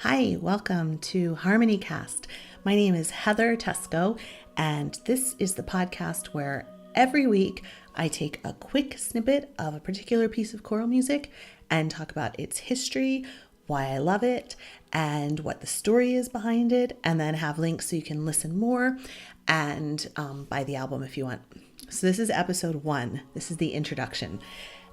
Hi, welcome to HarmonyCast. My name is Heather Tesco, and this is the podcast where every week I take a quick snippet of a particular piece of choral music and talk about its history, why I love it, and what the story is behind it, and then have links so you can listen more and buy the album if you want. So this is episode 1. This is the introduction.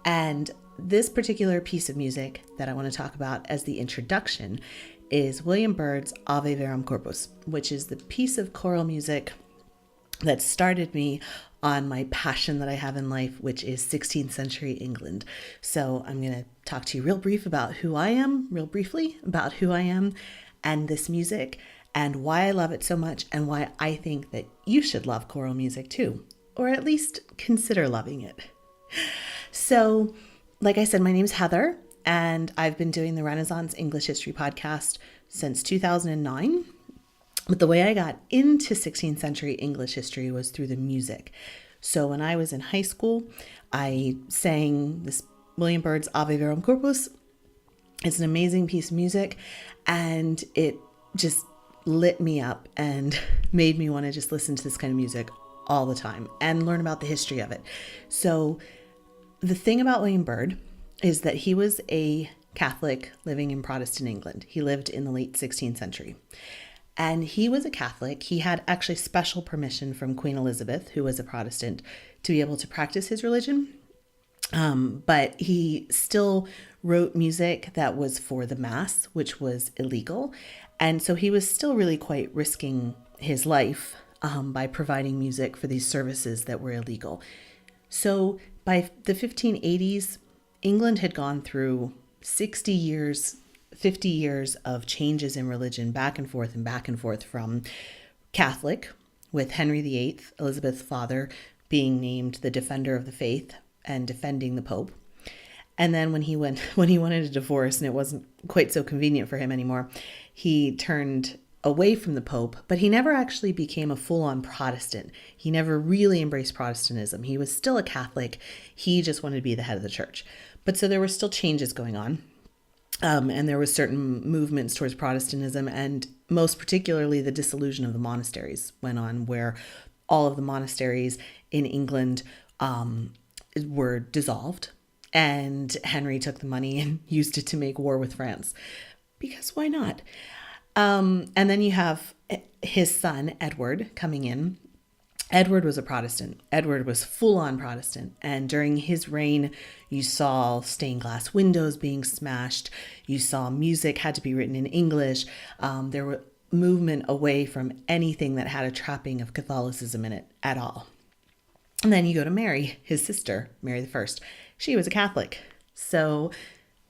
And this particular piece of music that I want to talk about as the introduction is William Byrd's Ave Verum Corpus, which is the piece of choral music that started me on my passion that I have in life, which is 16th century England. So I'm going to talk to you real briefly about who I am and this music and why I love it so much and why I think that you should love choral music too, or at least consider loving it. So, like I said, my name's Heather, and I've been doing the Renaissance English History podcast since 2009. But the way I got into 16th century English history was through the music. So when I was in high school, I sang this William Byrd's Ave Verum Corpus. It's an amazing piece of music, and it just lit me up and made me want to just listen to this kind of music all the time and learn about the history of it. So the thing about William Byrd is that he was a Catholic living in Protestant England. He lived in the late 16th century. And he was a Catholic. He had actually special permission from Queen Elizabeth, who was a Protestant, to be able to practice his religion. But he still wrote music that was for the Mass, which was illegal. And so he was still really quite risking his life by providing music for these services that were illegal. So by the 1580s, England had gone through 50 years of changes in religion, back and forth from Catholic, with Henry VIII, Elizabeth's father, being named the defender of the faith and defending the Pope. And then when he wanted a divorce and it wasn't quite so convenient for him anymore, he turned away from the Pope, but he never actually became a full-on Protestant. He never really embraced Protestantism. He was still a Catholic. He just wanted to be the head of the church. But so there were still changes going on. And there were certain movements towards Protestantism, and most particularly the dissolution of the monasteries went on, where all of the monasteries in England were dissolved, and Henry took the money and used it to make war with France, because why not? And then you have his son, Edward, coming in. Edward was a Protestant. Edward was full-on Protestant. And during his reign, you saw stained glass windows being smashed. You saw music had to be written in English. There were movement away from anything that had a trapping of Catholicism in it at all. And then you go to Mary, his sister, Mary I. She was a Catholic. So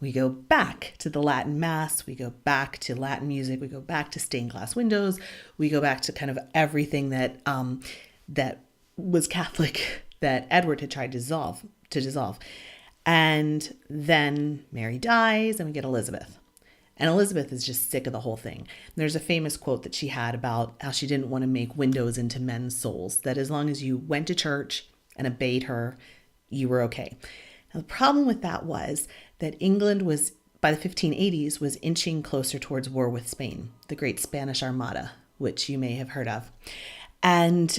we go back to the Latin Mass, we go back to Latin music, we go back to stained glass windows, we go back to kind of everything that that was Catholic that Edward had tried to dissolve. And then Mary dies and we get Elizabeth. And Elizabeth is just sick of the whole thing. There's a famous quote that she had about how she didn't want to make windows into men's souls, that as long as you went to church and obeyed her, you were okay. Now, the problem with that was that England was, by the 1580s, was inching closer towards war with Spain, the Great Spanish Armada, which you may have heard of. And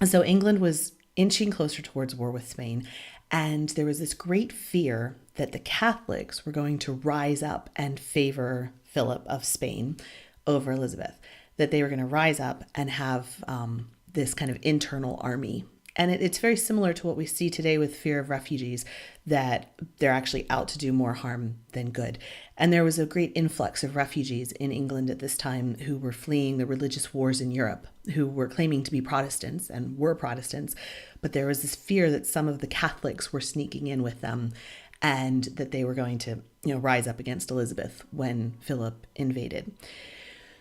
so England was inching closer towards war with Spain. And there was this great fear that the Catholics were going to rise up and favor Philip of Spain over Elizabeth, that they were going to rise up and have this kind of internal army. And it's very similar to what we see today with fear of refugees, that they're actually out to do more harm than good. And there was a great influx of refugees in England at this time who were fleeing the religious wars in Europe, who were claiming to be Protestants and were Protestants. But there was this fear that some of the Catholics were sneaking in with them and that they were going to, rise up against Elizabeth when Philip invaded.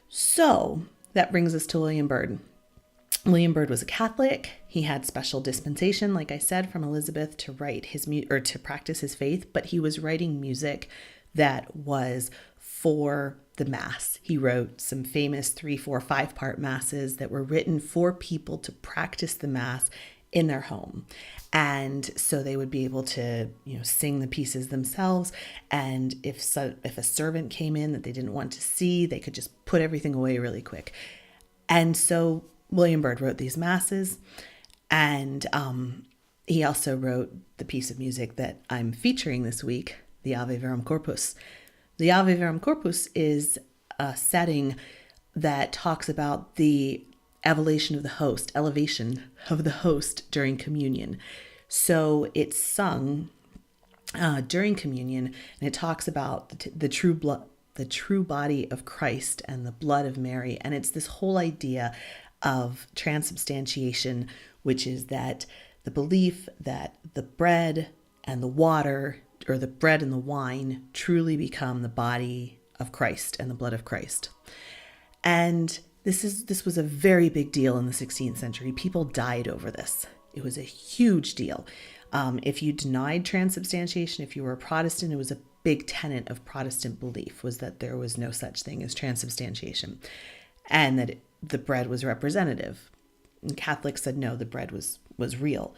So that brings us to William Byrd. William Byrd was a Catholic. He had special dispensation, like I said, from Elizabeth to write to practice his faith, but he was writing music that was for the Mass. He wrote some famous 3, 4, 5-part masses that were written for people to practice the Mass in their home. And so they would be able to, sing the pieces themselves. And if a servant came in that they didn't want to see, they could just put everything away really quick. And so William Byrd wrote these masses, and he also wrote the piece of music that I'm featuring this week, the Ave Verum Corpus. The Ave Verum Corpus is a setting that talks about the elevation of the host during communion. So it's sung during communion, and it talks about the true blood, the true body of Christ and the blood of Mary. And it's this whole idea of transubstantiation, which is that the belief that the bread and the water, or the bread and the wine, truly become the body of Christ and the blood of Christ. And this was a very big deal in the 16th century. People died over this. It was a huge deal. If you denied transubstantiation, if you were a Protestant, it was a big tenet of Protestant belief, was that there was no such thing as transubstantiation, and that the bread was representative. And Catholics said no, the bread was real.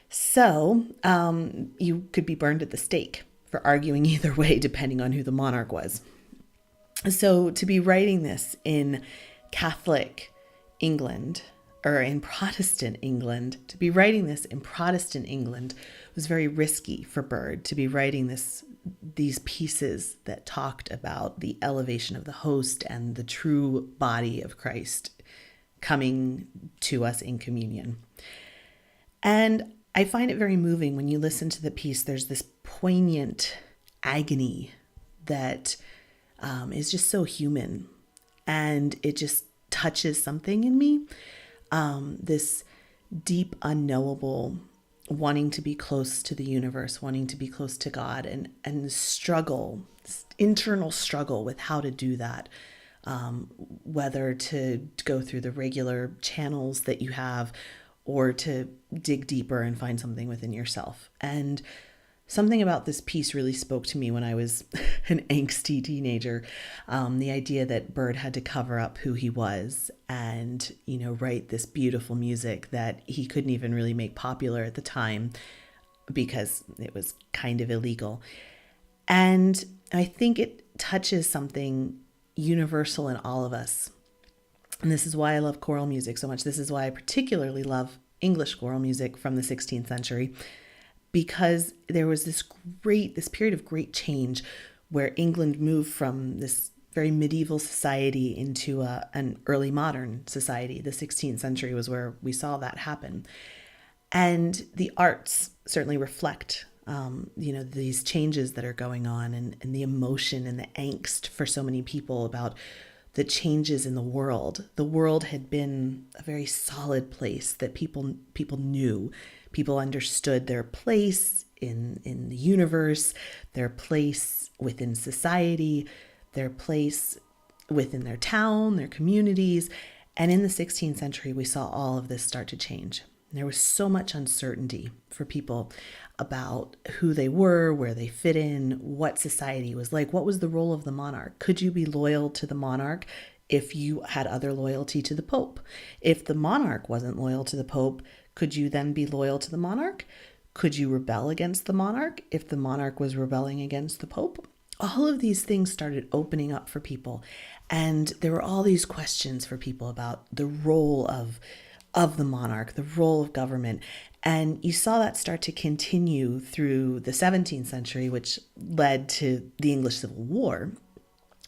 So you could be burned at the stake for arguing either way, depending on who the monarch was. So to be writing this in Catholic England, or in Protestant England, was very risky for Byrd, to be writing these pieces that talked about the elevation of the host and the true body of Christ coming to us in communion. And I find it very moving when you listen to the piece. There's this poignant agony that is just so human, and it just touches something in me. This deep, unknowable, wanting to be close to the universe, wanting to be close to God, and struggle, internal struggle with how to do that. Whether to go through the regular channels that you have, or to dig deeper and find something within yourself. And something about this piece really spoke to me when I was an angsty teenager. The idea that Byrd had to cover up who he was and, write this beautiful music that he couldn't even really make popular at the time because it was kind of illegal. And I think it touches something universal in all of us. And this is why I love choral music so much. This is why I particularly love English choral music from the 16th century, because there was this period of great change where England moved from this very medieval society into an early modern society. The 16th century was where we saw that happen. And the arts certainly reflect these changes that are going on, and the emotion and the angst for so many people about the changes in the world. The world had been a very solid place that people knew. People understood their place in the universe, their place within society, their place within their town, their communities. And in the 16th century, we saw all of this start to change. There was so much uncertainty for people about who they were, where they fit in, what society was like, what was the role of the monarch. Could you be loyal to the monarch if you had other loyalty to the Pope? If the monarch wasn't loyal to the Pope, could you then be loyal to the monarch? Could you rebel against the monarch if the monarch was rebelling against the Pope? All of these things started opening up for people. And there were all these questions for people about the role of the monarch, the role of government. And you saw that start to continue through the 17th century, which led to the English Civil War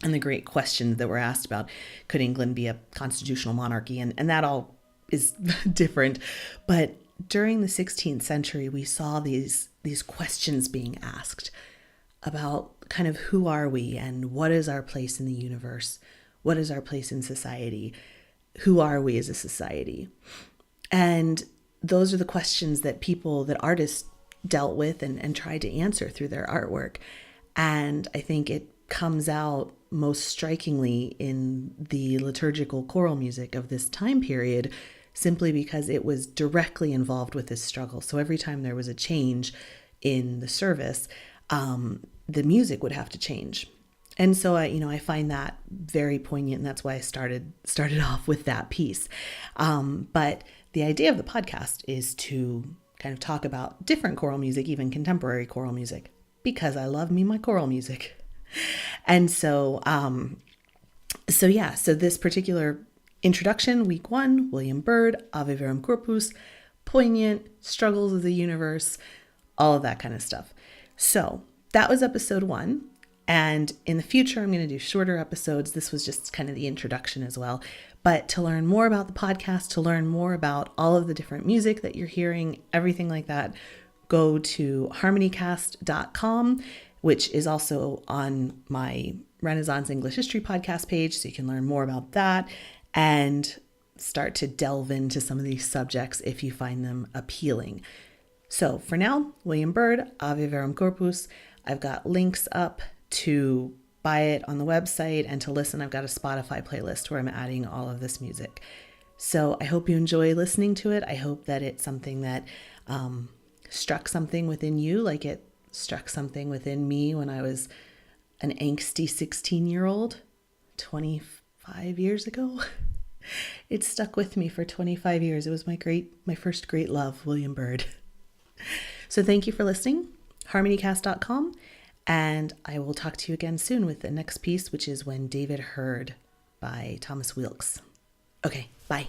and the great questions that were asked about, could England be a constitutional monarchy? And that all is different. But during the 16th century, we saw these questions being asked about kind of who are we and what is our place in the universe? What is our place in society? Who are we as a society? And those are the questions that artists dealt with and tried to answer through their artwork. And I think it comes out most strikingly in the liturgical choral music of this time period, simply because it was directly involved with this struggle. So every time there was a change in the service, the music would have to change. And so I find that very poignant, and that's why I started off with that piece. But the idea of the podcast is to kind of talk about different choral music, even contemporary choral music, because I love me my choral music. And so this particular introduction, week 1, William Byrd, Ave Verum Corpus, poignant, struggles of the universe, all of that kind of stuff. So that was episode 1. And in the future, I'm going to do shorter episodes. This was just kind of the introduction as well. But to learn more about the podcast, to learn more about all of the different music that you're hearing, everything like that, go to HarmonyCast.com, which is also on my Renaissance English History podcast page. So you can learn more about that and start to delve into some of these subjects if you find them appealing. So for now, William Byrd, Ave Verum Corpus. I've got links up to buy it on the website, and to listen, I've got a Spotify playlist where I'm adding all of this music. So I hope you enjoy listening to it. I hope that it's something that struck something within you, like it struck something within me when I was an angsty 16-year-old 25 years ago. It stuck with me for 25 years. It was my first great love, William Byrd. So thank you for listening. HarmonyCast.com. And I will talk to you again soon with the next piece, which is When David Heard by Thomas Weelkes. Okay, bye.